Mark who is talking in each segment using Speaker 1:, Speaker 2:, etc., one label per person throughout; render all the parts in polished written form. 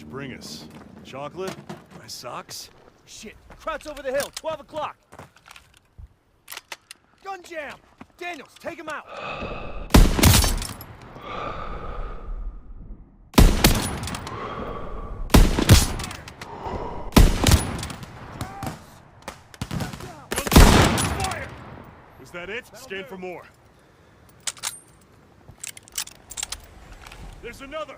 Speaker 1: you bring us? Chocolate? My socks?
Speaker 2: Shit, Kraut's over the hill, 12 o'clock. Gun jam! Daniels, take him out!
Speaker 1: Fire! Was that it? Scan for more. There's another!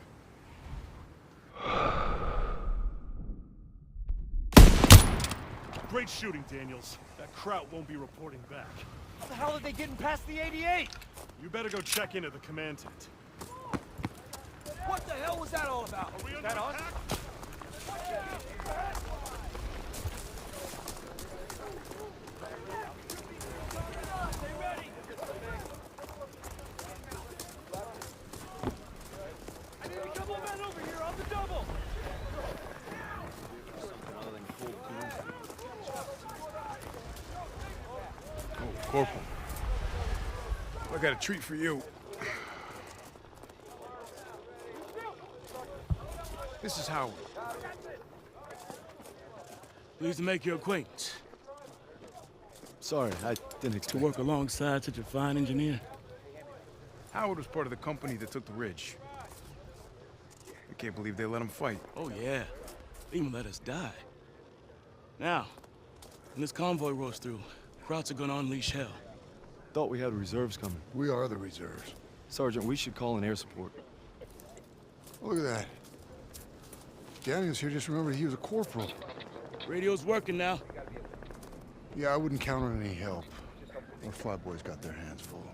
Speaker 1: Great shooting, Daniels. That Kraut won't be reporting back.
Speaker 2: How the hell are they getting past the 88?
Speaker 1: You better go check in at the command tent.
Speaker 2: What the hell was that all about?
Speaker 1: Are we under
Speaker 2: That us?
Speaker 1: attack?
Speaker 2: Stay ready! I need a couple of men over here on the double!
Speaker 3: Oh, Corporal. I got a treat for you. This is Howard.
Speaker 4: Pleased to make your acquaintance.
Speaker 5: Sorry, I didn't
Speaker 4: To
Speaker 5: expect...
Speaker 4: work alongside such a fine engineer.
Speaker 3: Howard was part of the company that took the ridge. I can't believe they let him fight.
Speaker 4: Oh, yeah. They even let us die. Now, when this convoy rolls through, Krauts are gonna unleash hell.
Speaker 5: Thought we had reserves coming.
Speaker 6: We are the reserves.
Speaker 5: Sergeant, we should call in air support.
Speaker 6: Look at that. Daniels here just remembered he was a corporal.
Speaker 4: Radio's working now.
Speaker 6: Yeah, I wouldn't count on any help. Our flyboys got their hands full.